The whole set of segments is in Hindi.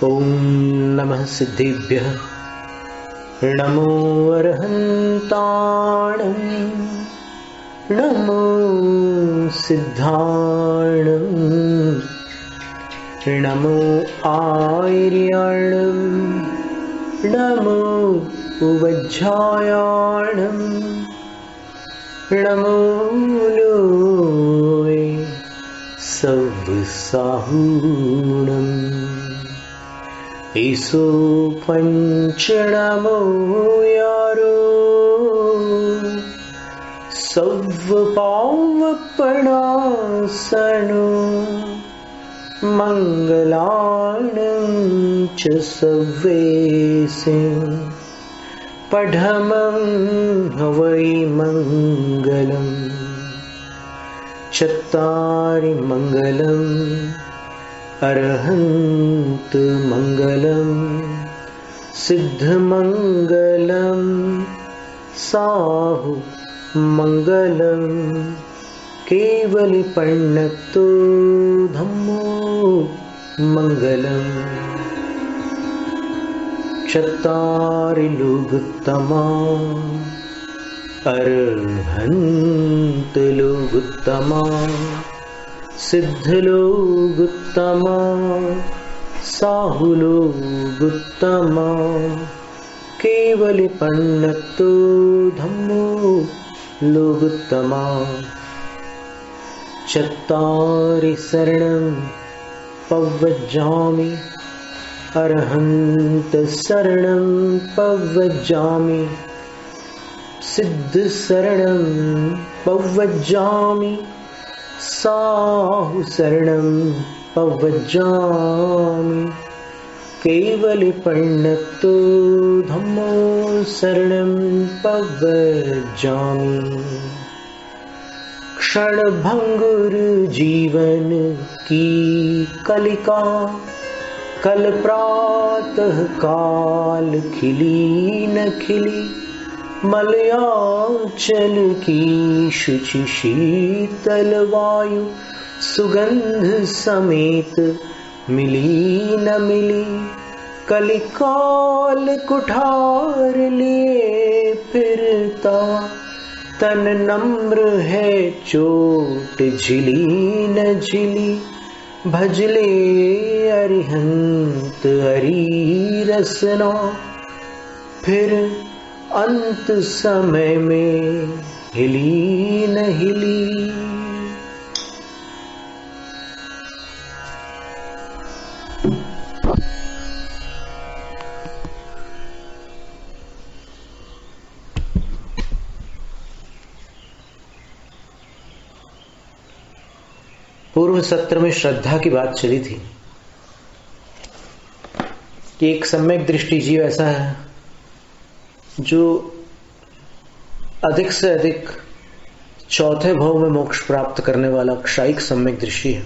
ओम नमः सिद्धेभ्यः नमो अरहन्ताणं नमो सिद्धाणं नमो आर्याणं नमो वज्रायाणं नमो लोय सवसाहूणम् ईसो पंचनमो यारो सव्पावपणासनो मंगलानं च सव्वेसिं पठमं हवै मंगलम् चत्तारि मंगलम् अरहंत मंगलम सिद्ध मंगलम साहु मंगलम केवली पण्णतो धम्मो मंगलम चत्तारि लोगुत्तमा अरहंत लोगुत्तमा सिद्धलोगुत्तमा साहुलोगुत्तमा केवली पण्णतो धम्मो लोगुत्तमा चत्तारि शरणं पव्वज्जामि अरहन्त शरणं पव्वज्जामि सिद्ध शरणं पव्वज्जामि साहु शरणं पव्वज्जामि केवली पण्णतो धम्मो शरणं पव्वज्जामि क्षणभंगुर जीवन की कलिका कल प्रातः काल खिली न खिली मलयाचल की शुचि शीतल वायु सुगंध समेत मिली न मिली कलिकाल कुठार लिए फिरता तन नम्र है चोट झिली न झिली भजले अरिहंत हरि रसना फिर अंत समय में हिली न हिली। पूर्व सत्र में श्रद्धा की बात चली थी कि एक सम्यक दृष्टि जीव ऐसा है जो अधिक से अधिक चौथे भाव में मोक्ष प्राप्त करने वाला क्षायिक सम्यक दृष्टि है।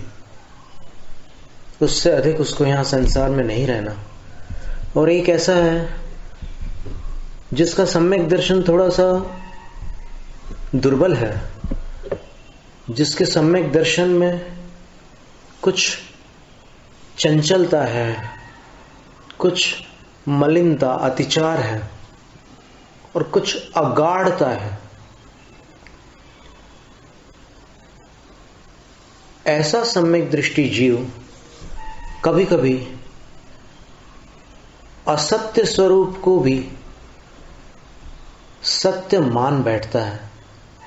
उससे अधिक उसको यहां संसार में नहीं रहना। और एक ऐसा है जिसका सम्यक दर्शन थोड़ा सा दुर्बल है, जिसके सम्यक दर्शन में कुछ चंचलता है, कुछ मलिनता अतिचार है और कुछ अगाढ़ता है। ऐसा सम्यक दृष्टि जीव कभी कभी असत्य स्वरूप को भी सत्य मान बैठता है,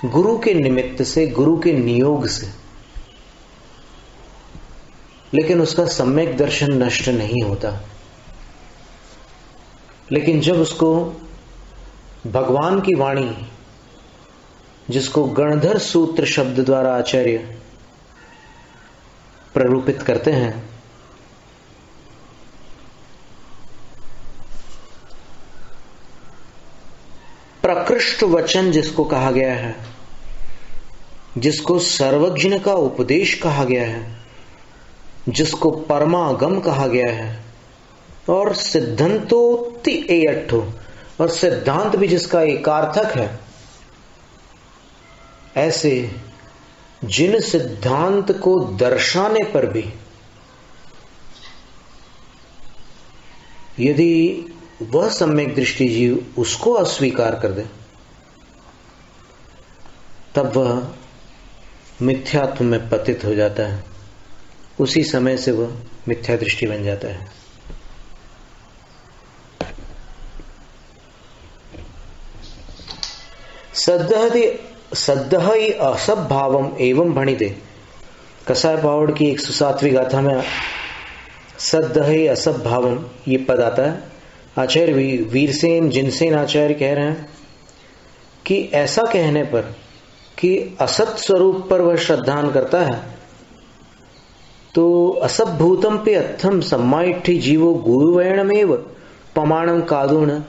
गुरु के निमित्त से, गुरु के नियोग से, लेकिन उसका सम्यक दर्शन नष्ट नहीं होता। लेकिन जब उसको भगवान की वाणी, जिसको गणधर सूत्र शब्द द्वारा आचार्य प्ररूपित करते हैं, प्रकृष्ट वचन जिसको कहा गया है, जिसको सर्वज्ञ का उपदेश कहा गया है, जिसको परमागम कहा गया है, और सिद्धांतोक्ति एयठो, और सिद्धांत भी जिसका एकार्थक है, ऐसे जिन सिद्धांत को दर्शाने पर भी यदि वह सम्यक दृष्टि जीव उसको अस्वीकार कर दे, तब वह मिथ्यात्व में पतित हो जाता है। उसी समय से वह मिथ्या दृष्टि बन जाता है। सद्दहि असद्भावम एवं भणिते। कसार पावड़ की 107वीं गाथा में सद्दहि असद्भावम ये पद आता है। आचार्य वीरसेन जिनसेन आचार्य कह रहे हैं कि ऐसा कहने पर कि असत स्वरूप पर वह श्रद्धान करता है, तो असभूतम पे अर्थम सम्माइठी जीवो गुरुवैणमेव पमाणम कादुण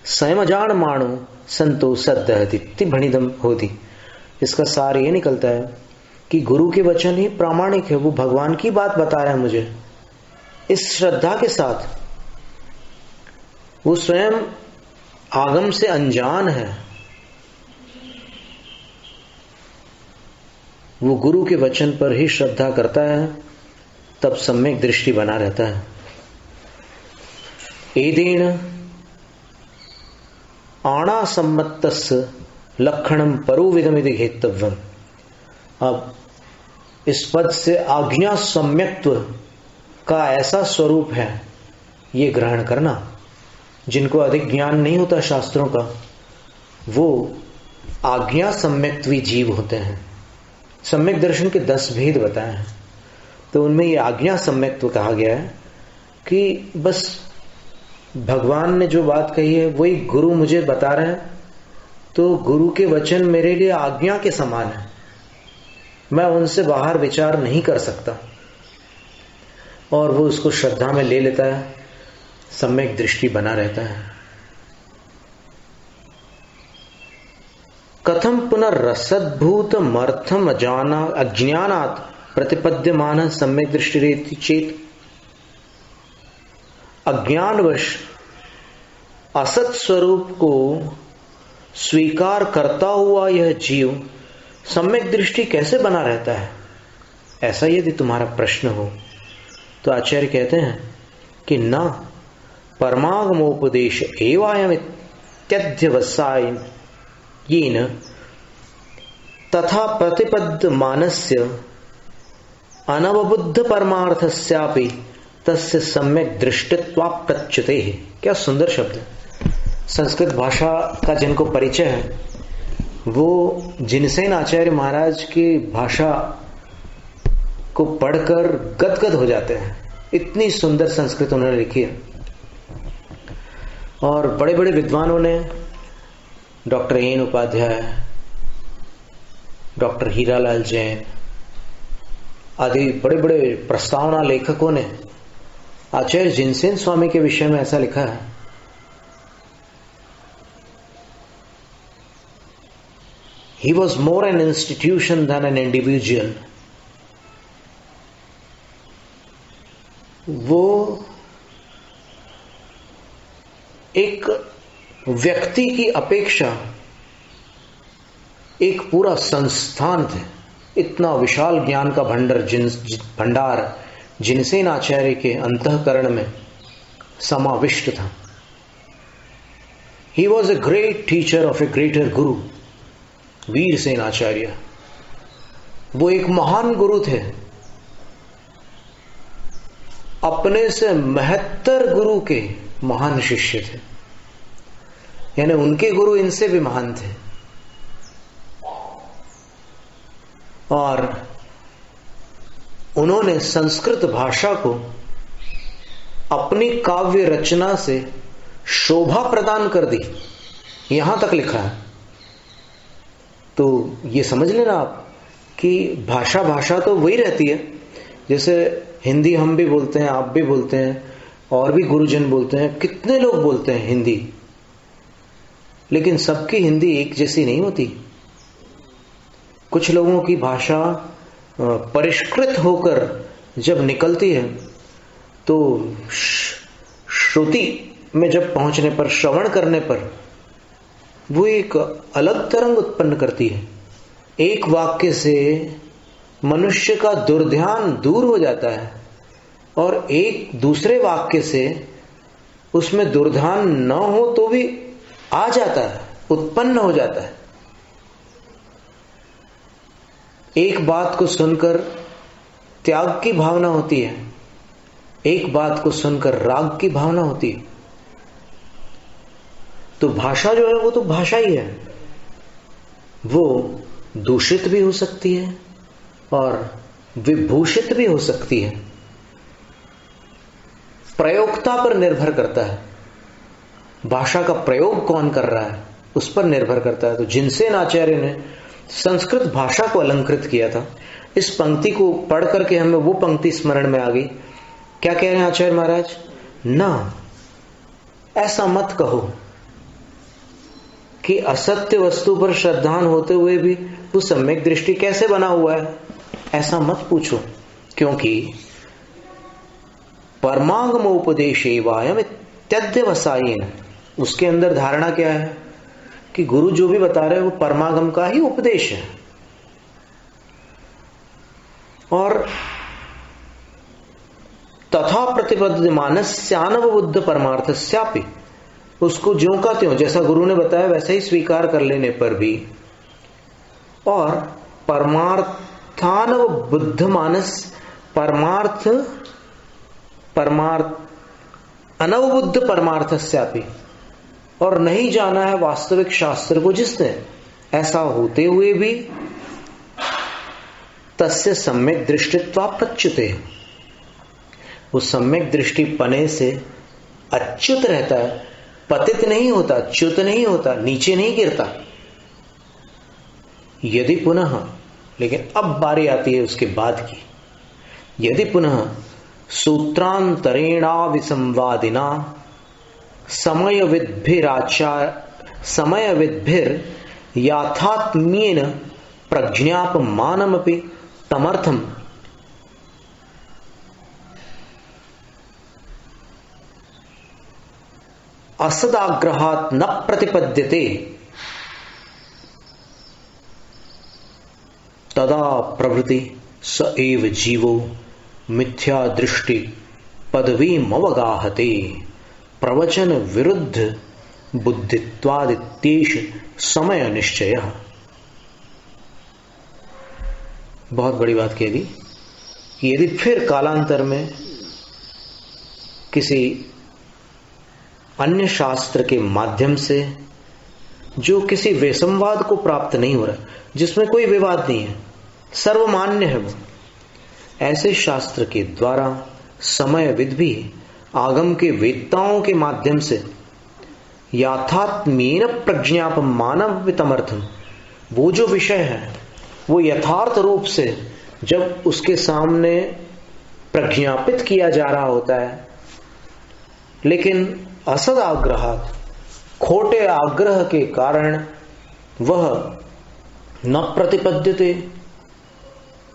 स्वयं माणो संतो सद्दहति भणिदम होती। इसका सार ये निकलता है कि गुरु के वचन ही प्रामाणिक है, वो भगवान की बात बता रहे हैं मुझे। इस श्रद्धा के साथ वो स्वयं आगम से अनजान है, वो गुरु के वचन पर ही श्रद्धा करता है, तब सम्यक दृष्टि बना रहता है। एदेन आणा सम्मतस्य लक्षणम परोविदमिति हेतव्यम। अब इस पद से आज्ञा सम्यक्त्व का ऐसा स्वरूप है, ये ग्रहण करना। जिनको अधिक ज्ञान नहीं होता शास्त्रों का, वो आज्ञा सम्यक्त्वी जीव होते हैं। सम्यक दर्शन के 10 भेद बताए हैं, तो उनमें ये आज्ञा सम्यक्त्व कहा गया है कि बस भगवान ने जो बात कही है वही गुरु मुझे बता रहे हैं, तो गुरु के वचन मेरे लिए आज्ञा के समान है, मैं उनसे बाहर विचार नहीं कर सकता, और वो उसको श्रद्धा में ले लेता है, सम्यक दृष्टि बना रहता है। कथम पुनर्रसद्भूतमर्थम अज्ञानात् प्रतिपद्यमान सम्यक दृष्टि चेत। अज्ञानवश असत स्वरूप को स्वीकार करता हुआ यह जीव सम्यक दृष्टि कैसे बना रहता है, ऐसा यदि तुम्हारा प्रश्न हो, तो आचार्य कहते हैं कि न परमागमोपदेश एवायम इत्यध्यवसायेन येन तथा प्रतिपद्यमानस्य अनवबुद्ध परमार्थस्यापि तस्य सम्यक दृष्टित्वाप्रच्युते। क्या सुंदर शब्द है। संस्कृत भाषा का जिनको परिचय है वो जिनसेन आचार्य महाराज की भाषा को पढ़कर गदगद हो जाते हैं। इतनी सुंदर संस्कृत उन्होंने लिखी है। और बड़े बड़े विद्वानों ने, doctor N Upadhyay, doctor Hiralal Jain आदि बड़े बड़े प्रस्तावना लेखकों ने आचार्य जिनसेन स्वामी के विषय में ऐसा लिखा है। He was more an institution than an individual. वो एक व्यक्ति की अपेक्षा एक पूरा संस्थान थे। इतना विशाल ज्ञान का भंडार जिनसेन आचार्य के अंतःकरण में समाविष्ट था। He was a great teacher of a greater guru. Virsen आचार्य वो एक महान गुरु थे, अपने से महत्तर गुरु के महान शिष्य थे, यानी उनके गुरु इनसे भी महान थे। और उन्होंने संस्कृत भाषा को अपनी काव्य रचना से शोभा प्रदान कर दी, यहां तक लिखा है। तो ये समझ लेना आप कि भाषा तो वही रहती है। जैसे हिंदी हम भी बोलते हैं, आप भी बोलते हैं, और भी गुरुजन बोलते हैं, कितने लोग बोलते हैं हिंदी, लेकिन सबकी हिंदी एक जैसी नहीं होती। कुछ लोगों की भाषा परिष्कृत होकर जब निकलती है तो श्रुति में जब पहुंचने पर, श्रवण करने पर वो एक अलग तरंग उत्पन्न करती है। एक वाक्य से मनुष्य का दुर्ध्यान दूर हो जाता है और एक दूसरे वाक्य से उसमें दुर्धान न हो तो भी आ जाता है, उत्पन्न हो जाता है। एक बात को सुनकर त्याग की भावना होती है, एक बात को सुनकर राग की भावना होती है। तो भाषा जो है वो तो भाषा ही है, वो दूषित भी हो सकती है और विभूषित भी हो सकती है। प्रयोक्ता पर निर्भर करता है, भाषा का प्रयोग कौन कर रहा है उस पर निर्भर करता है। तो जिनसेन आचार्य ने संस्कृत भाषा को अलंकृत किया था। इस पंक्ति को पढ़ करके हमें वो पंक्ति स्मरण में आ गई। क्या कह रहे हैं आचार्य महाराज? ना, ऐसा मत कहो कि असत्य वस्तु पर श्रद्धान होते हुए भी वो सम्यक दृष्टि कैसे बना हुआ है, ऐसा मत पूछो। क्योंकि परमागम उपदेशेवायम इत्यध्यवसायेन, उसके अंदर धारणा क्या है कि गुरु जो भी बता रहे हैं वो परमागम का ही उपदेश है। और तथा प्रतिपद्यमानस्यानव बुद्ध परमार्थस्यापि, उसको ज्यों का त्यों जैसा गुरु ने बताया वैसा ही स्वीकार कर लेने पर भी, और परमार्थानव बुद्ध मानस, परमार्थ अनवबुद्ध परमार्थस्यापि, और नहीं जाना है वास्तविक शास्त्र को जिसने, ऐसा होते हुए भी तस्य सम्यक दृष्टित्वा प्रच्युते, वो सम्यक दृष्टि पने से अच्युत रहता है, पतित नहीं होता, च्युत नहीं होता, नीचे नहीं गिरता। यदि पुनः, लेकिन अब बारी आती है उसके बाद की, यदि पुनः सूत्रांतरेणा विसंवादिना समयविद्भिर याथात्म्येन प्रज्ञापमानमपि तमर्थम असदाग्रहात् न प्रतिपद्यते तदा प्रभृति स एव जीवो मिथ्या दृष्टि पदवीमवगाहते प्रवचन विरुद्ध बुद्धित्वादित्येष समय निश्चय। बहुत बड़ी बात कह दी कि यदि फिर कालांतर में किसी अन्य शास्त्र के माध्यम से जो किसी विसंवाद को प्राप्त नहीं हो रहा, जिसमें कोई विवाद नहीं है, सर्वमान्य है, वो ऐसे शास्त्र के द्वारा समयविद भी आगम के वेदताओं के माध्यम से याथात्म्येन प्रज्ञापमानम वितमर्थम, वो जो विषय है वो यथार्थ रूप से जब उसके सामने प्रज्ञापित किया जा रहा होता है, लेकिन असद आग्रह, खोटे आग्रह के कारण वह न प्रतिपद्यते,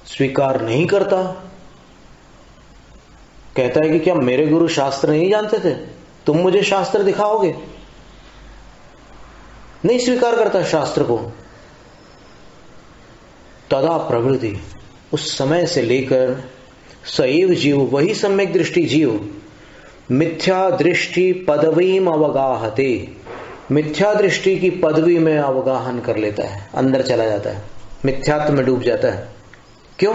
स्वीकार नहीं करता। कहता है कि क्या मेरे गुरु शास्त्र नहीं जानते थे, तुम मुझे शास्त्र दिखाओगे? नहीं स्वीकार करता शास्त्र को। तदा प्रवृत्ति, उस समय से लेकर सैव जीव, वही सम्यक दृष्टि जीव, मिथ्या दृष्टि पदवीम अवगाहते, मिथ्या दृष्टि की पदवी में अवगाहन कर लेता है, अंदर चला जाता है, मिथ्यात्व में डूब जाता है। क्यों?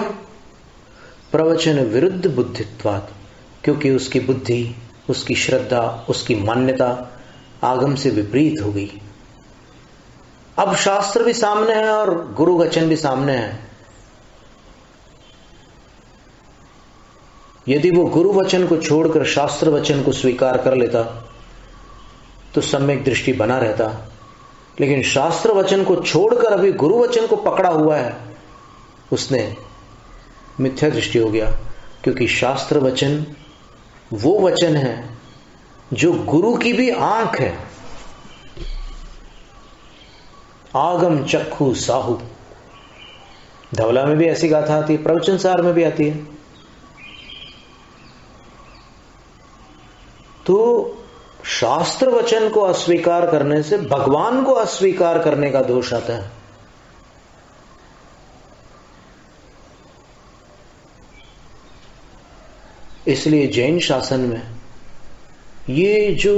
प्रवचन विरुद्ध बुद्धित्वात्, क्योंकि उसकी बुद्धि, उसकी श्रद्धा, उसकी मान्यता आगम से विपरीत हो गई। अब शास्त्र भी सामने है और गुरु वचन भी सामने है। यदि वो गुरु वचन को छोड़कर शास्त्र वचन को स्वीकार कर लेता तो सम्यक दृष्टि बना रहता, लेकिन शास्त्र वचन को छोड़कर अभी गुरु वचन को पकड़ा हुआ है, उसने मिथ्या दृष्टि हो गया। क्योंकि शास्त्र वचन वो वचन है जो गुरु की भी आंख है। आगम चक्षु साहु, धवला में भी ऐसी गाथा आती है, प्रवचन सार में भी आती है। तो शास्त्र वचन को अस्वीकार करने से भगवान को अस्वीकार करने का दोष आता है। इसलिए जैन शासन में ये जो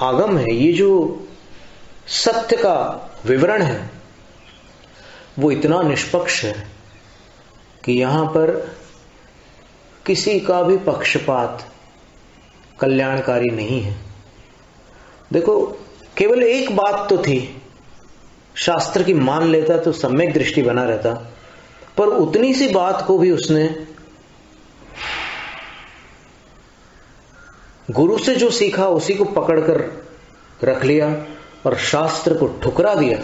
आगम है, ये जो सत्य का विवरण है, वो इतना निष्पक्ष है कि यहां पर किसी का भी पक्षपात कल्याणकारी नहीं है। देखो, केवल एक बात तो थी, शास्त्र की मान लेता तो सम्यक दृष्टि बना रहता, पर उतनी सी बात को भी उसने गुरु से जो सीखा उसी को पकड़कर रख लिया और शास्त्र को ठुकरा दिया।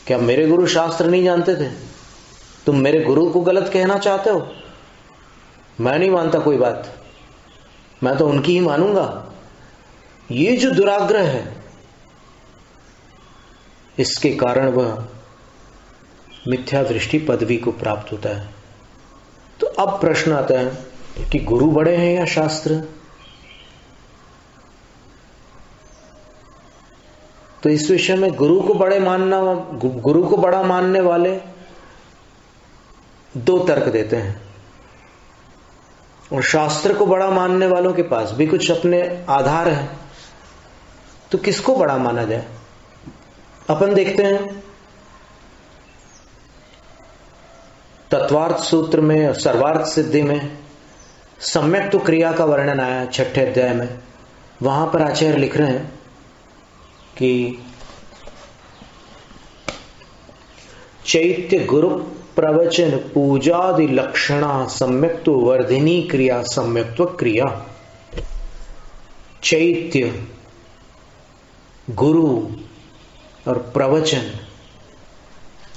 क्या मेरे गुरु शास्त्र नहीं जानते थे? तुम मेरे गुरु को गलत कहना चाहते हो? मैं नहीं मानता कोई बात, मैं तो उनकी ही मानूंगा। ये जो दुराग्रह है, इसके कारण वह मिथ्या दृष्टि पदवी को प्राप्त होता है। तो अब प्रश्न आता है कि गुरु बड़े हैं या शास्त्र? तो इस विषय में गुरु को बड़ा मानने वाले दो तर्क देते हैं, और शास्त्र को बड़ा मानने वालों के पास भी कुछ अपने आधार हैं। तो किसको बड़ा माना जाए? अपन देखते हैं तत्वार्थ सूत्र में और सर्वार्थ सिद्धि में सम्यक तो क्रिया का वर्णन आया 6ठे अध्याय में। वहां पर आचार्य लिख रहे हैं कि चैत्य गुरु प्रवचन पूजादि लक्षणा सम्यक्तो वर्धिनी क्रिया सम्यक्त्व क्रिया। चैत्य, गुरु और प्रवचन,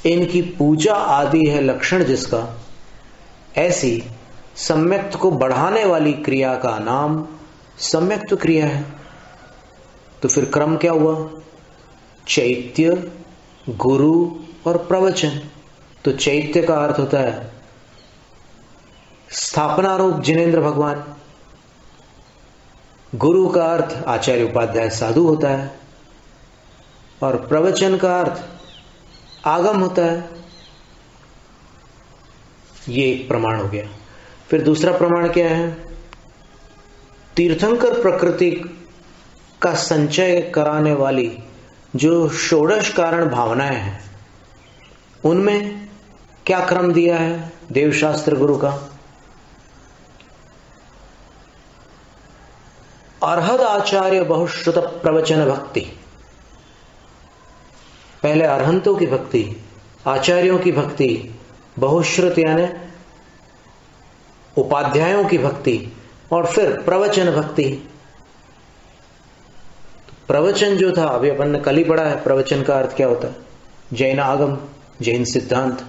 इनकी पूजा आदि है लक्षण जिसका, ऐसी सम्यक्त को बढ़ाने वाली क्रिया का नाम सम्यक्त्व क्रिया है। तो फिर क्रम क्या हुआ? चैत्य, गुरु और प्रवचन। तो चैत्य का अर्थ होता है स्थापना रूप जिनेंद्र भगवान, गुरु का अर्थ आचार्य उपाध्याय साधु होता है, और प्रवचन का अर्थ आगम होता है। ये एक प्रमाण हो गया। फिर दूसरा प्रमाण क्या है? तीर्थंकर प्रकृति का संचय कराने वाली जो षोडश कारण भावनाएं हैं, उनमें क्या क्रम दिया है देवशास्त्र गुरु का? अर्हद आचार्य बहुश्रुत प्रवचन भक्ति। पहले अरहंतों की भक्ति, आचार्यों की भक्ति, बहुश्रुत यानी उपाध्यायों की भक्ति, और फिर प्रवचन भक्ति। प्रवचन जो था, अभी अपन ने कल ही पढ़ा है, प्रवचन का अर्थ क्या होता है? जैन आगम, जैन सिद्धांत।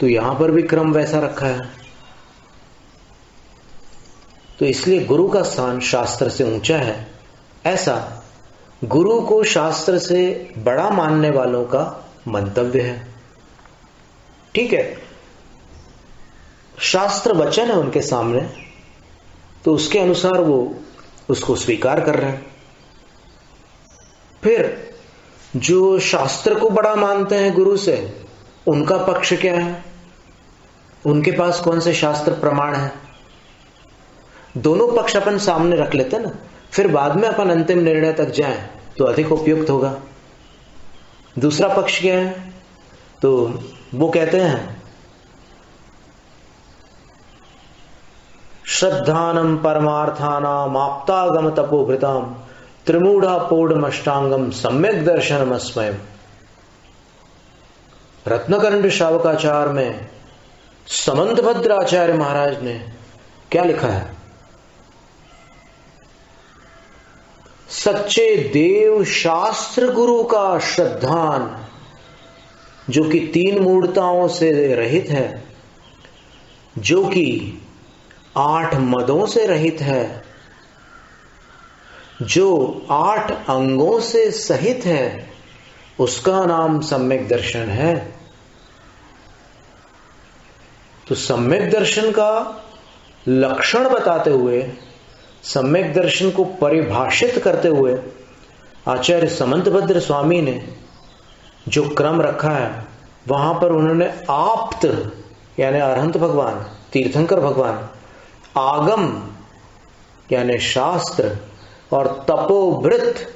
तो यहां पर भी क्रम वैसा रखा है। तो इसलिए गुरु का स्थान शास्त्र से ऊंचा है, ऐसा गुरु को शास्त्र से बड़ा मानने वालों का मंतव्य है। ठीक है, शास्त्र वचन है उनके सामने, तो उसके अनुसार वो उसको स्वीकार कर रहे हैं। फिर जो शास्त्र को बड़ा मानते हैं गुरु से, उनका पक्ष क्या है? उनके पास कौन से शास्त्र प्रमाण है? दोनों पक्ष अपन सामने रख लेते ना, फिर बाद में अपन अंतिम निर्णय तक जाएं तो अधिक उपयुक्त होगा। दूसरा पक्ष क्या है? तो वो कहते हैं श्रद्धानम परमार्थानाम आप्तागम तपोभृताम त्रिमूढ़ा पौढ़मष्टांगम सम्यक दर्शनम स्वयं। रत्नकंड शावकाचार में समंतभद्र आचार्य महाराज ने क्या लिखा है? सच्चे देव शास्त्र गुरु का श्रद्धान, जो कि 3 मूढ़ताओं से रहित है, जो कि 8 मदों से रहित है, जो 8 अंगों से सहित है, उसका नाम सम्यक दर्शन है। तो सम्यक दर्शन का लक्षण बताते हुए, सम्यक दर्शन को परिभाषित करते हुए आचार्य समंतभद्र स्वामी ने जो क्रम रखा है, वहां पर उन्होंने आप्त यानी अरहंत भगवान, तीर्थंकर भगवान, आगम यानी शास्त्र, और तपोवृत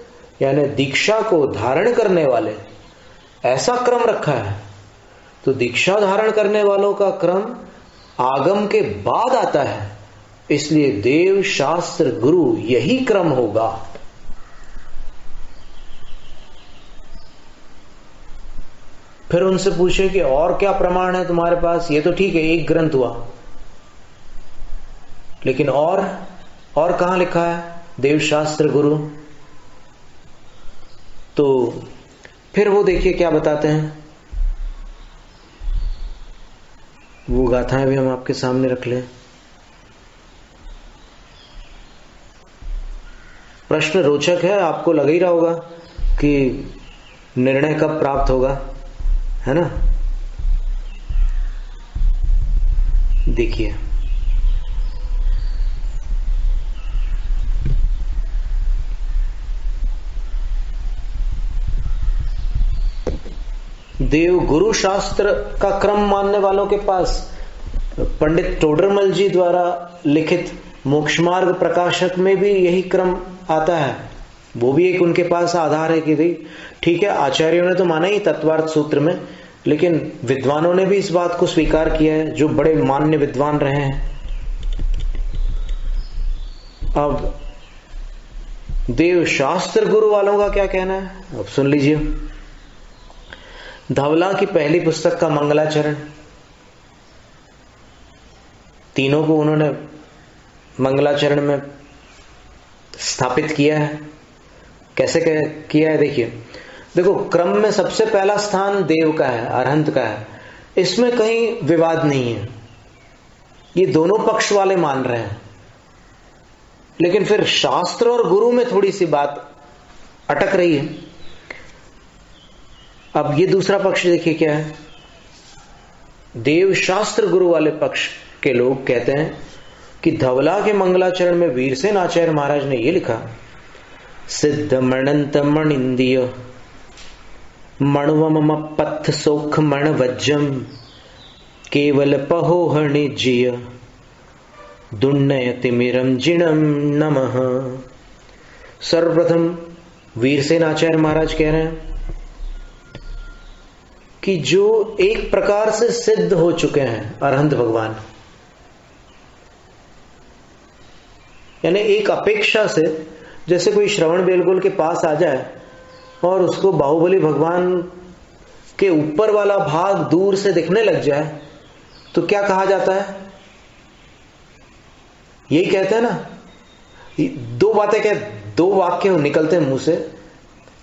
यानी दीक्षा को धारण करने वाले, ऐसा क्रम रखा है। तो दीक्षा धारण करने वालों का क्रम आगम के बाद आता है, इसलिए देव शास्त्र गुरु यही क्रम होगा। फिर उनसे पूछे कि और क्या प्रमाण है तुम्हारे पास? ये तो ठीक है, एक ग्रंथ हुआ, लेकिन और कहां लिखा है देव शास्त्र गुरु? तो फिर वो देखिए क्या बताते हैं। वो गाथाएं भी हम आपके सामने रख लें। प्रश्न रोचक है, आपको लग ही रहा होगा कि निर्णय कब प्राप्त होगा, है ना? देखिए, देव गुरु शास्त्र का क्रम मानने वालों के पास पंडित टोडरमल जी द्वारा लिखित मोक्षमार्ग प्रकाशक में भी यही क्रम आता है। वो भी एक उनके पास आधार है कि भाई ठीक है, आचार्यों ने तो माना ही तत्वार्थ सूत्र में, लेकिन विद्वानों ने भी इस बात को स्वीकार किया है, जो बड़े मान्य विद्वान रहे हैं। अब देव शास्त्र गुरु वालों का क्या कहना है, अब सुन लीजिए। धवला की पहली पुस्तक का मंगलाचरण, तीनों को उन्होंने मंगलाचरण में स्थापित किया है। कैसे किया है देखिए। देखो, क्रम में सबसे पहला स्थान देव का है, अरहंत का है, इसमें कहीं विवाद नहीं है, ये दोनों पक्ष वाले मान रहे हैं। लेकिन फिर शास्त्र और गुरु में थोड़ी सी बात अटक रही है। अब ये दूसरा पक्ष देखिए क्या है। देव शास्त्र गुरु वाले पक्ष के लोग कहते हैं कि धवला के मंगलाचरण में वीरसेन आचार्य महाराज ने ये लिखा, सिद्ध मणंत मणिंदिय मणवम पथ सोख मण वज्जम केवल पहोहणि जिय दुन्नय तिमिरम जिणम नमः। सर्वप्रथम वीरसेन आचार्य महाराज कह रहे हैं कि जो एक प्रकार से सिद्ध हो चुके हैं अरहंत भगवान, यानी एक अपेक्षा से, जैसे कोई श्रवण बेलगोल के पास आ जाए और उसको बाहुबली भगवान के ऊपर वाला भाग दूर से दिखने लग जाए, तो क्या कहा जाता है? यही कहते हैं ना, दो बातें दो वाक्य निकलते हैं मुंह से,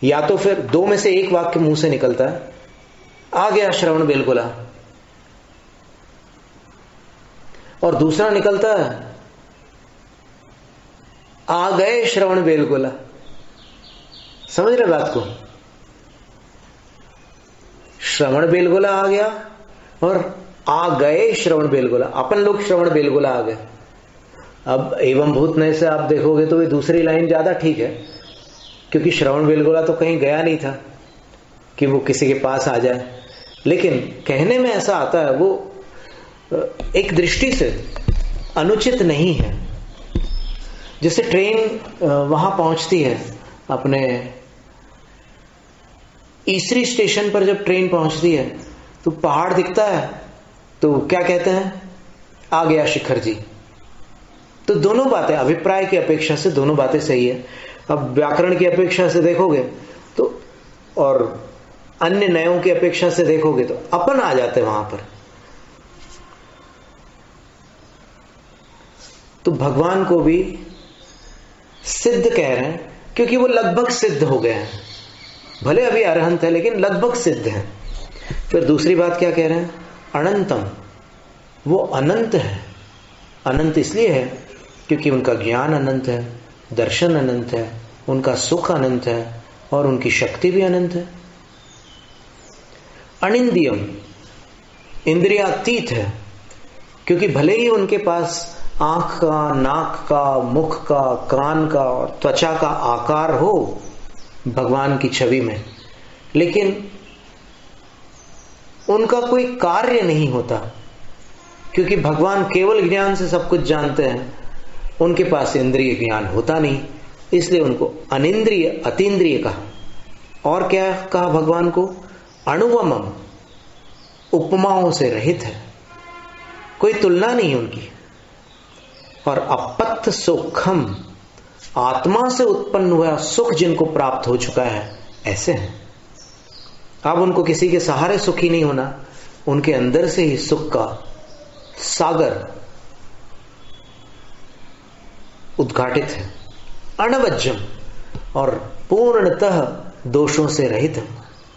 या तो फिर दो में से एक वाक्य मुंह से निकलता है, आ गया श्रवण बेलगोला, और दूसरा निकलता है आ गए श्रवण बेलगोला। समझ रहे बात को? श्रवण बेलगोला आ गया और आ गए श्रवण बेलगोला, अपन लोग श्रवण बेलगोला आ गए। अब एवं भूत नए से आप देखोगे तो ये दूसरी लाइन ज्यादा ठीक है, क्योंकि श्रवण बेलगोला तो कहीं गया नहीं था कि वो किसी के पास आ जाए, लेकिन कहने में ऐसा आता है, वो एक दृष्टि से अनुचित नहीं है। जैसे ट्रेन वहां पहुंचती है, अपने ईसरी स्टेशन पर जब ट्रेन पहुंचती है तो पहाड़ दिखता है, तो क्या कहते हैं? आ गया शिखर जी। तो दोनों बातें अभिप्राय की अपेक्षा से दोनों बातें सही है। अब व्याकरण की अपेक्षा से देखोगे तो, और अन्य नयों की अपेक्षा से देखोगे तो अपन आ जाते वहां पर। तो भगवान को भी सिद्ध कह रहे हैं, क्योंकि वो लगभग सिद्ध हो गए हैं, भले अभी अरहंत है लेकिन लगभग सिद्ध है। फिर दूसरी बात क्या कह रहे हैं? अनंतम, वो अनंत है। अनंत इसलिए है क्योंकि उनका ज्ञान अनंत है, दर्शन अनंत है, उनका सुख अनंत है और उनकी शक्ति भी अनंत है। अनिंदियम, इंद्रियातीत है, क्योंकि भले ही उनके पास आंख का, नाक का, मुख का, कान का और त्वचा का आकार हो भगवान की छवि में, लेकिन उनका कोई कार्य नहीं होता। क्योंकि भगवान केवल ज्ञान से सब कुछ जानते हैं, उनके पास इंद्रिय ज्ञान होता नहीं, इसलिए उनको अनिंद्रिय अतीन्द्रिय कहा। और क्या कहा भगवान को? अणुवमम, उपमाओं से रहित है, कोई तुलना नहीं उनकी। और अपत्त सुखम, आत्मा से उत्पन्न हुआ सुख जिनको प्राप्त हो चुका है, ऐसे हैं। अब उनको किसी के सहारे सुखी नहीं होना, उनके अंदर से ही सुख का सागर उद्घाटित है। अनवज्जम, और पूर्णतः दोषों से रहित है,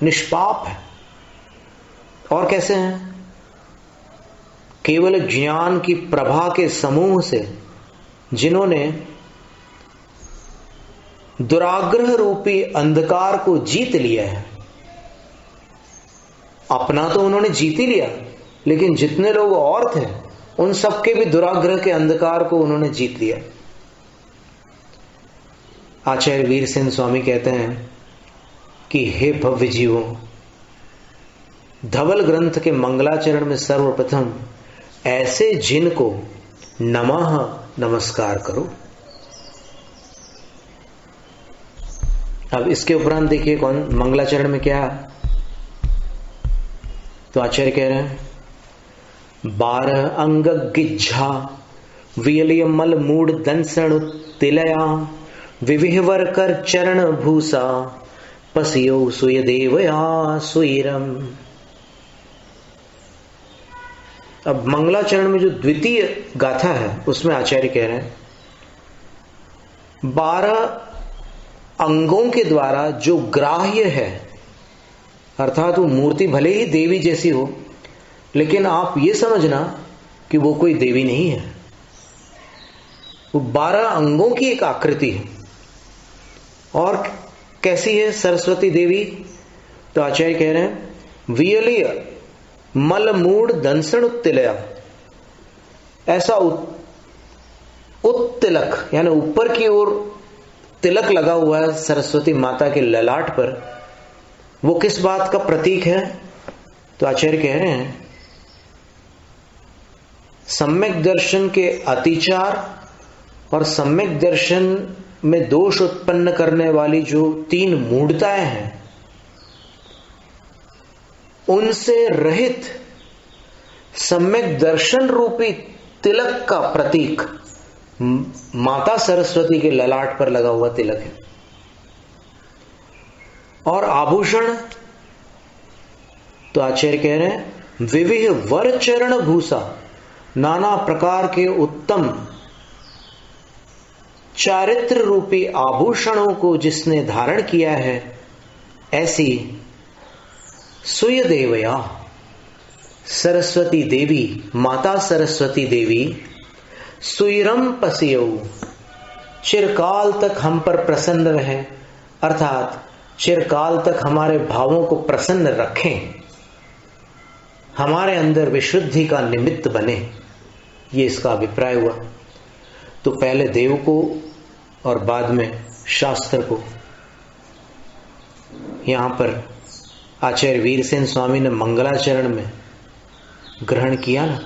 निष्पाप है। और कैसे हैं? केवल ज्ञान की प्रभा के समूह से, जिन्होंने दुराग्रह रूपी अंधकार को जीत लिया है। अपना तो उन्होंने जीत ही लिया, लेकिन जितने लोग और थे उन सबके भी दुराग्रह के अंधकार को उन्होंने जीत लिया। आचार्य वीर सेन स्वामी कहते हैं कि हे भव्य जीवों, धवल ग्रंथ के मंगलाचरण में सर्वप्रथम ऐसे जिन को नमः नमस्कार करो। अब इसके उपरांत देखिए कौन मंगलाचरण में क्या, तो आचार्य कह रहे हैं 12 अंग गिज्झा वियलिय मल मूड दंसण तिलया विविहवर कर चरण भूसा पसियो सुय देवया सुईरम। अब मंगलाचरण में जो द्वितीय गाथा है उसमें आचार्य कह रहे हैं 12 अंगों के द्वारा जो ग्राह्य है, अर्थात वो मूर्ति भले ही देवी जैसी हो, लेकिन आप ये समझना कि वो कोई देवी नहीं है, वो 12 अंगों की एक आकृति है। और कैसी है सरस्वती देवी? तो आचार्य कह रहे हैं वियलीय मल मूड दंसण उत्तिलया, ऐसा उत्तिलक यानी ऊपर की ओर तिलक लगा हुआ है सरस्वती माता के ललाट पर। वो किस बात का प्रतीक है? तो आचार्य कह रहे हैं सम्यक दर्शन के अतिचार और सम्यक दर्शन में दोष उत्पन्न करने वाली जो 3 मूढ़ताएं हैं, उनसे रहित सम्यक दर्शन रूपी तिलक का प्रतीक माता सरस्वती के ललाट पर लगा हुआ तिलक है। और आभूषण, तो आचार्य कह रहे हैं विविह वर चरण भूसा, नाना प्रकार के उत्तम चारित्र रूपी आभूषणों को जिसने धारण किया है, ऐसी सुय देवया सरस्वती देवी, माता सरस्वती देवी सुइरम पसियो, चिरकाल तक हम पर प्रसन्न रहे, अर्थात चिरकाल तक हमारे भावों को प्रसन्न रखें, हमारे अंदर विशुद्धि का निमित्त बने, ये इसका अभिप्राय हुआ। तो पहले देव को और बाद में शास्त्र को यहां पर आचार्य वीरसेन स्वामी ने मंगलाचरण में ग्रहण किया ना,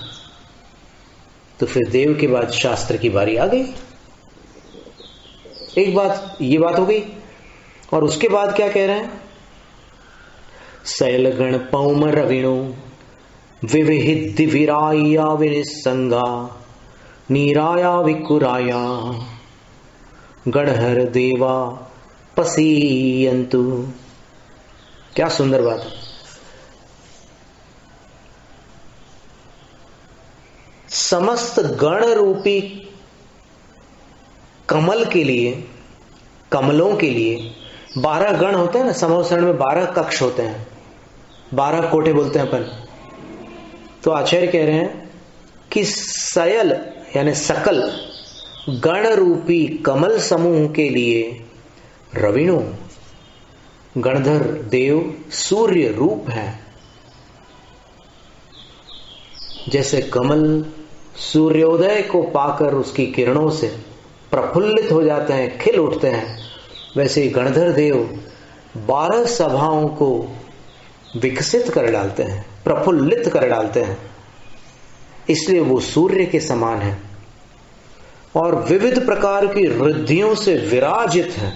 तो फिर देव के बाद शास्त्र की बारी आ गई। एक बात ये बात हो गई, और उसके बाद क्या कह रहे हैं? शैलगण पौम रविणु विविहिद विराया विनिसंगा नीराया विकुराया गणहर देवा पसीयंतु। क्या सुंदर बात है। समस्त गण रूपी कमल के लिए, कमलों के लिए 12 गण होते हैं ना, समोसरण में 12 कक्ष होते हैं, 12 कोठे बोलते हैं अपन। तो आचार्य कह रहे हैं कि सयल यानी सकल गण रूपी कमल समूह के लिए रविणु गणधर देव सूर्य रूप है। जैसे कमल सूर्योदय को पाकर उसकी किरणों से प्रफुल्लित हो जाते हैं, खिल उठते हैं, वैसे गणधर देव 12 सभाओं को विकसित कर डालते हैं, प्रफुल्लित कर डालते हैं। इसलिए वो सूर्य के समान है और विविध प्रकार की रिद्धियों से विराजित है।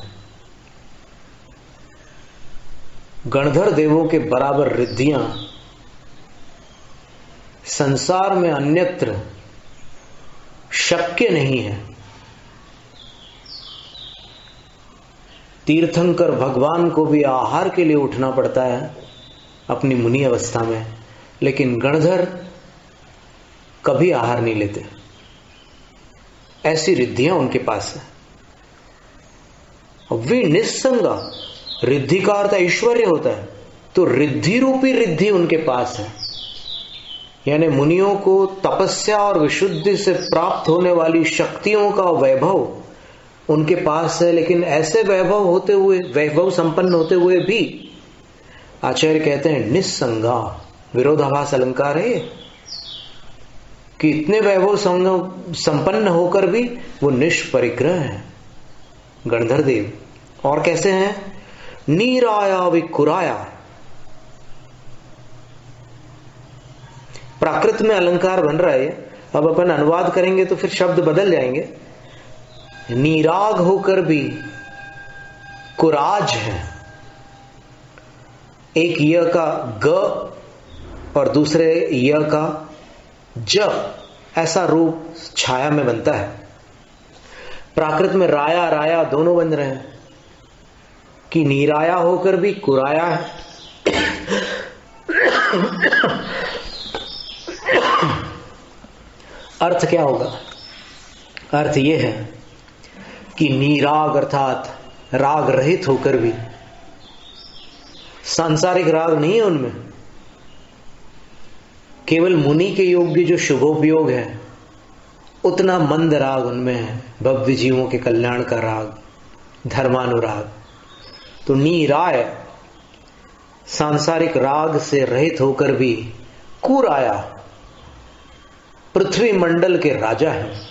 गणधर देवों के बराबर रिद्धियां संसार में अन्यत्र शक्य नहीं है। तीर्थंकर भगवान को भी आहार के लिए उठना पड़ता है अपनी मुनि अवस्था में, लेकिन गणधर कभी आहार नहीं लेते। ऐसी रिद्धियां उनके पास है। वे निस्संगा, रिद्धि का अर्थ ऐश्वर्य होता है, तो रिद्धि रूपी रिद्धि उनके पास है। यानी मुनियों को तपस्या और विशुद्धि से प्राप्त होने वाली शक्तियों का वैभव उनके पास है। लेकिन ऐसे वैभव होते हुए, वैभव संपन्न होते हुए भी आचार्य कहते हैं निस्संगा, विरोधाभास अलंकार है कि इतने वैभव संपन्न होकर भी वो निष्परिग्रह है गणधर देव। और कैसे हैं? नीराया विकुराया। प्राकृत में अलंकार बन रहा है, अब अपन अनुवाद करेंगे तो फिर शब्द बदल जाएंगे। नीराग होकर भी कुराज है। एक य का ग और दूसरे य का ज, ऐसा रूप छाया में बनता है। प्राकृत में राया राया दोनों बन रहे हैं कि नीराया होकर भी कुराया है। अर्थ क्या होगा? अर्थ यह है कि नीराग अर्थात राग रहित होकर भी, सांसारिक राग नहीं है उनमें, केवल मुनि के योग्य जो शुभोपयोग है उतना मंद राग उनमें है, भव्य जीवों के कल्याण का राग, धर्मानुराग। तो नीराय, सांसारिक राग से रहित होकर भी कुराया, पृथ्वी मंडल के राजा हैं।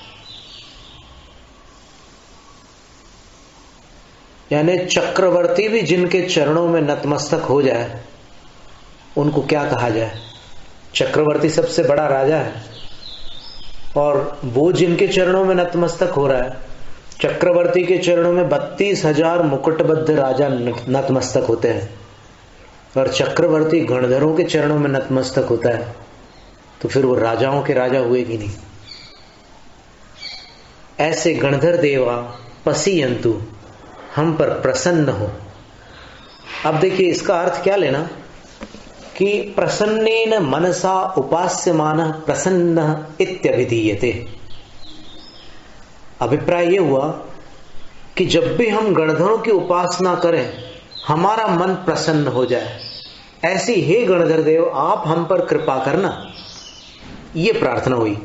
यानी चक्रवर्ती भी जिनके चरणों में नतमस्तक हो जाए उनको क्या कहा जाए? चक्रवर्ती सबसे बड़ा राजा है और वो जिनके चरणों में नतमस्तक हो रहा है, चक्रवर्ती के चरणों में 32,000 मुकुटबद्ध राजा नतमस्तक होते हैं और चक्रवर्ती गणधरों के चरणों में नतमस्तक होता है, तो फिर वो राजाओं के राजा हुए कि नहीं? ऐसे गणधर देवा पसीयंतु, हम पर प्रसन्न हो। अब देखिए इसका अर्थ क्या लेना कि प्रसन्नेन मनसा उपास्यमानः प्रसन्न इत्यभिधीयते। अभिप्राय यह हुआ कि जब भी हम गणधरों की उपासना करें हमारा मन प्रसन्न हो जाए। ऐसी हे गणधर देव आप हम पर कृपा करना, ये प्रार्थना हुई।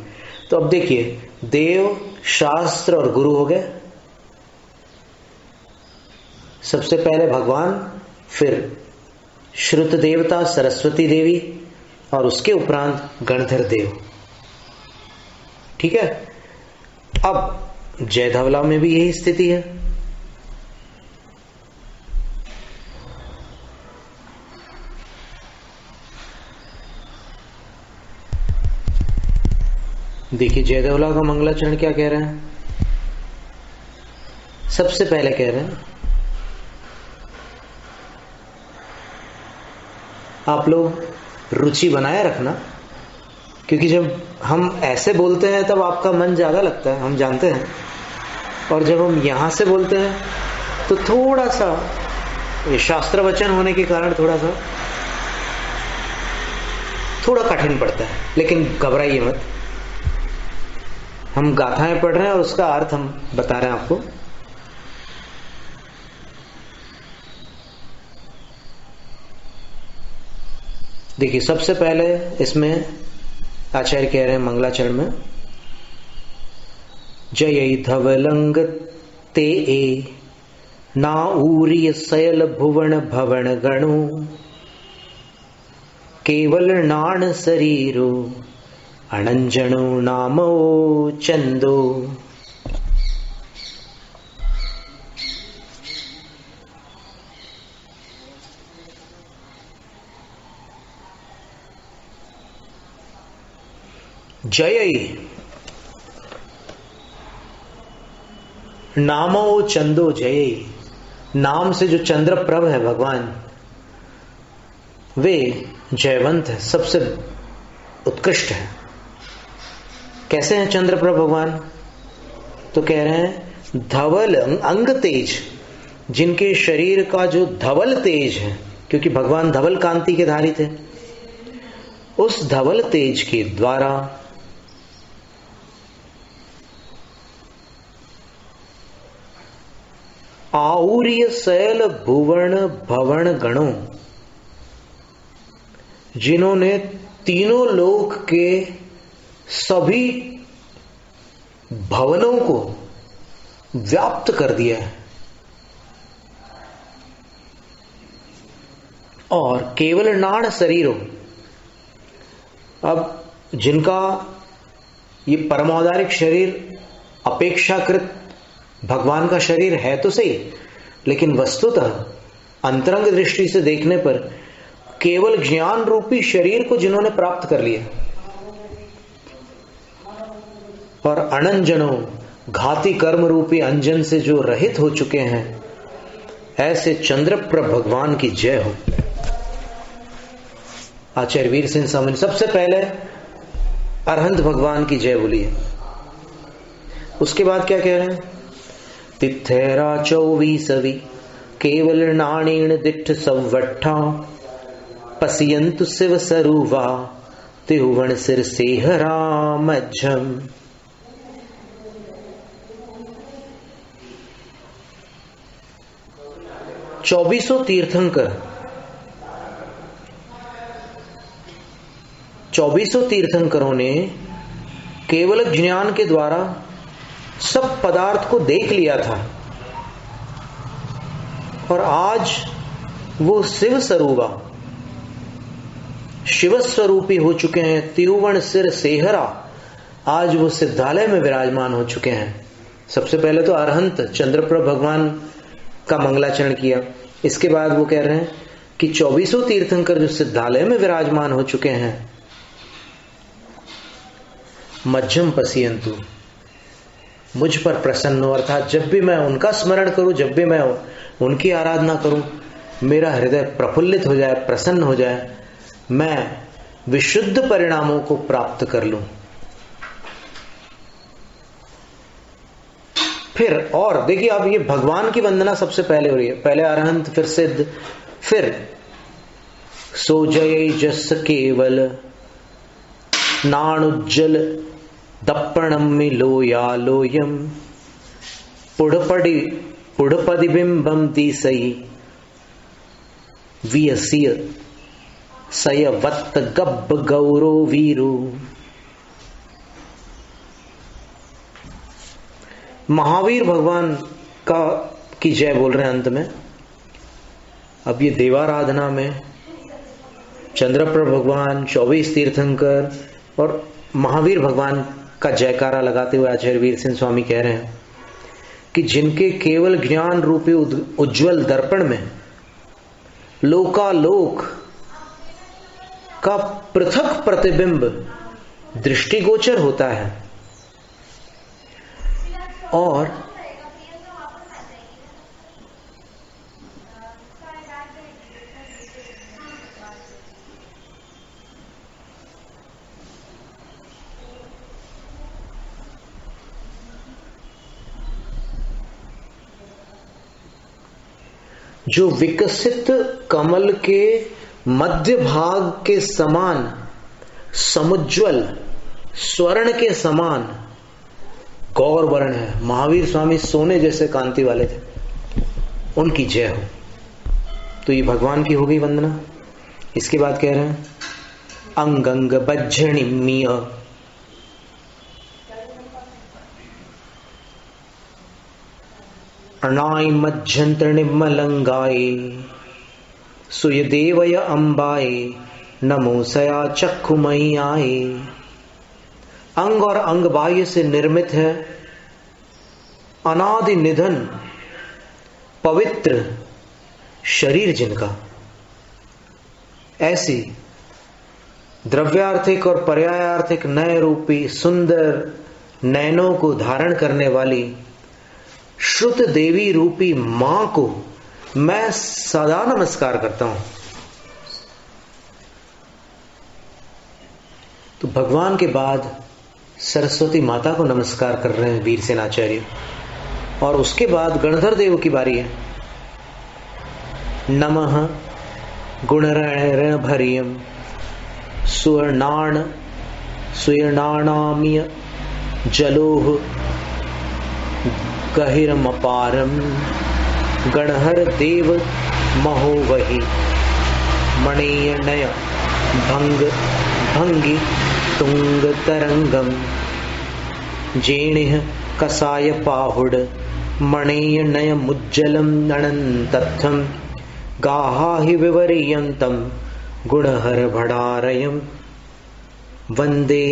तो अब देखिए, देव, शास्त्र और गुरु हो गए। सबसे पहले भगवान, फिर श्रुत देवता सरस्वती देवी और उसके उपरांत गणधर देव। ठीक है। अब जय धवला में भी यही स्थिति है। देखिए जयदेवला का मंगलाचरण क्या कह रहे हैं। सबसे पहले कह रहे हैं आप लोग रुचि बनाए रखना, क्योंकि जब हम ऐसे बोलते हैं तब आपका मन ज्यादा लगता है, हम जानते हैं, और जब हम यहां से बोलते हैं तो थोड़ा सा ये शास्त्र वचन होने के कारण थोड़ा कठिन पड़ता है। लेकिन घबराइए मत, हम गाथाएं पढ़ रहे हैं और उसका अर्थ हम बता रहे हैं आपको। देखिए सबसे पहले इसमें आचार्य कह रहे हैं मंगलाचरण में, जय धवलंग ते ना ऊरिय सयल भुवन भवन गणु केवल नाण शरीरो अनंजनो नामो चंदो। जयई नामो चंदो जयई, नाम से जो चंद्रप्रभ है भगवान, वे जयवंत है, सबसे उत्कृष्ट है। कैसे हैं चंद्रप्रभ भगवान? तो कह रहे हैं धवल अंग तेज, जिनके शरीर का जो धवल तेज है, क्योंकि भगवान धवल कांति के धारी थे, उस धवल तेज के द्वारा आऊर्य शैल भुवन भवन गणों, जिन्होंने तीनों लोक के सभी भवनों को व्याप्त कर दिया है, और केवल नाण शरीरों, अब जिनका ये परमौदारिक शरीर अपेक्षाकृत भगवान का शरीर है तो सही, लेकिन वस्तुतः अंतरंग दृष्टि से देखने पर केवल ज्ञान रूपी शरीर को जिन्होंने प्राप्त कर लिया, और अनंजनों घाती कर्म रूपी अंजन से जो रहित हो चुके हैं, ऐसे चंद्रप्रभ भगवान की जय हो। आचार्य वीर सिंह स्वामी ने सबसे पहले अरहंत भगवान की जय बोली है। उसके बाद क्या कह रहे हैं? तिथेरा 24 केवल नाणेन दिठ सवट्ठा, पसियंतु शिव सरुवा तिहुवन सिर सेहरा मध्यम। चौबीसों तीर्थंकरों ने केवल ज्ञान के द्वारा सब पदार्थ को देख लिया था, और आज वो शिव स्वरूपा शिव स्वरूपी हो चुके हैं। तिरुवन सिर सेहरा, आज वो सिद्धालय में विराजमान हो चुके हैं। सबसे पहले तो अरहंत चंद्रप्रभ भगवान का मंगलाचरण किया, इसके बाद वो कह रहे हैं कि 24 तीर्थंकर जो सिद्धालय में विराजमान हो चुके हैं, मध्यम पसियंतु, मुझ पर प्रसन्न हो, अर्थात जब भी मैं उनका स्मरण करूं, जब भी मैं उनकी आराधना करूं, मेरा हृदय प्रफुल्लित हो जाए, प्रसन्न हो जाए, मैं विशुद्ध परिणामों को प्राप्त कर लूं। फिर और देखिए, अब ये भगवान की वंदना सबसे पहले हो रही है। पहले अरहंत, फिर सिद्ध, फिर सो जय जस केवल नाणुज्जल दप्पणम मिलोया लोयम, पुढ़पदि बिंबम तीसई वियसिय सय वत्त गब्ब गौरो वीरू। महावीर भगवान की जय बोल रहे हैं अंत में। अब ये देवाराधना में चंद्रप्रभ भगवान, 24 तीर्थंकर और महावीर भगवान का जयकारा लगाते हुए आचार्य वीर सिंह स्वामी कह रहे हैं कि जिनके केवल ज्ञान रूपी उज्जवल दर्पण में लोकालोक का पृथक प्रतिबिंब दृष्टिगोचर होता है, और जो विकसित कमल के मध्य भाग के समान समुज्वल स्वर्ण के समान गौर वर्ण है। महावीर स्वामी सोने जैसे कांति वाले थे, उनकी जय हो। तो ये भगवान की हो गई वंदना। इसके बाद कह रहे हैं अंग अंग बज्जणिमीय, अनाय मज्जंत्र निम्मलंगाय, सुयदेवय अंबाय नमो सया चक्षुमयी आए। अंग और अंग बाह्य से निर्मित है, अनादि निधन पवित्र शरीर जिनका, ऐसी द्रव्यार्थिक और पर्यायार्थिक नय रूपी सुंदर नयनों को धारण करने वाली श्रुत देवी रूपी मां को मैं सदा नमस्कार करता हूं। तो भगवान के बाद सरस्वती माता को नमस्कार कर रहे हैं वीरसेन आचार्य, और उसके बाद गणधर देव की बारी है। नमः गुणरण भरियम सुवर्णाणाम्य जलोह गहिरमपारम गणहर देव महो वही मणियनय भंगी तुंग तरंगम जेणिह कसाय पाहुड मणियनय मुज्जलम अनंतत्थम गाहाहि विवरीयंतम गुणहर भडारयम वंदे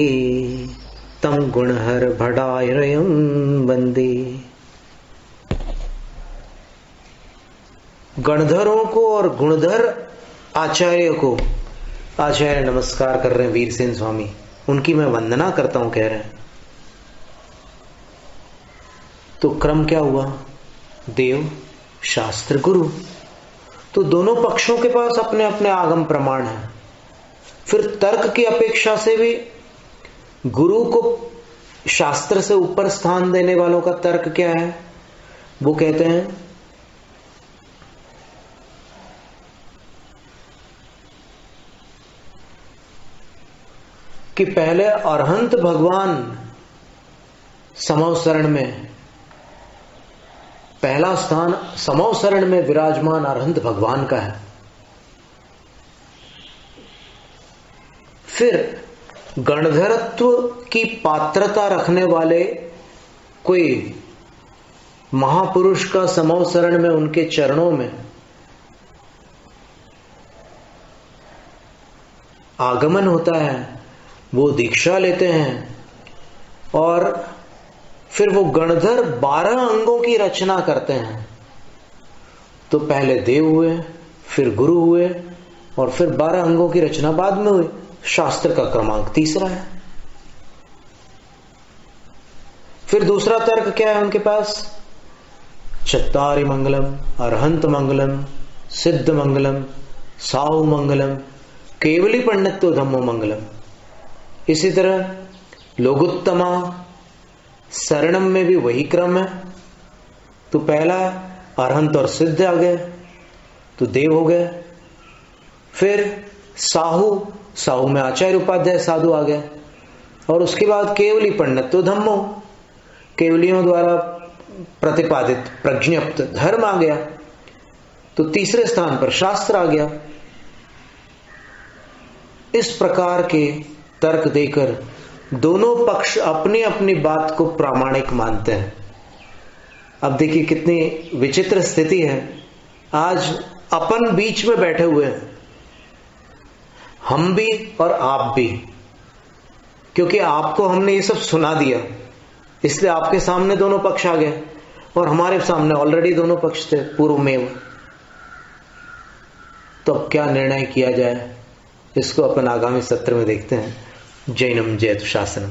तम गुणहर भडारयम वंदे। गणधरों को और गुणधर आचार्य को आचार्य नमस्कार कर रहे हैं वीरसेन स्वामी, उनकी मैं वंदना करता हूं कह रहे हैं। तो क्रम क्या हुआ? देव, शास्त्र, गुरु। तो दोनों पक्षों के पास अपने अपने आगम प्रमाण हैं। फिर तर्क की अपेक्षा से भी गुरु को शास्त्र से ऊपर स्थान देने वालों का तर्क क्या है? वो कहते हैं कि पहले अरहंत भगवान समवसरण में, पहला स्थान समवसरण में विराजमान अरहंत भगवान का है। फिर गणधरत्व की पात्रता रखने वाले कोई महापुरुष का समवसरण में उनके चरणों में आगमन होता है, वो दीक्षा लेते हैं, और फिर वो गणधर 12 अंगों की रचना करते हैं। तो पहले देव हुए, फिर गुरु हुए, और फिर 12 अंगों की रचना बाद में हुई। शास्त्र का क्रमांक तीसरा है। फिर दूसरा तर्क क्या है उनके पास? चत्तारि मंगलम, अरहंत मंगलम, सिद्ध मंगलम, साहु मंगलम, केवली पंडित्व धम्मो मंगलम। इसी तरह लोगुत्तमा शरणम में भी वही क्रम है। तो पहला अरहंत और सिद्ध आ गए, तो देव हो गए। फिर साहु में आचार्य उपाध्याय साधु आ गए, और उसके बाद केवली पंडित्व धम्मो, केवलियों द्वारा प्रतिपादित प्रज्ञप्त धर्म आ गया। तो तीसरे स्थान पर शास्त्र आ गया। इस प्रकार के तर्क देकर दोनों पक्ष अपनी अपनी बात को प्रामाणिक मानते हैं। अब देखिए कितनी विचित्र स्थिति है। आज अपन बीच में बैठे हुए हैं, हम भी और आप भी, क्योंकि आपको हमने ये सब सुना दिया, इसलिए आपके सामने दोनों पक्ष आ गए, और हमारे सामने ऑलरेडी दोनों पक्ष थे पूर्व में। तो अब क्या निर्णय किया जाए, इसको अपन आगामी सत्र में देखते हैं। जैनम जयतु शासनम।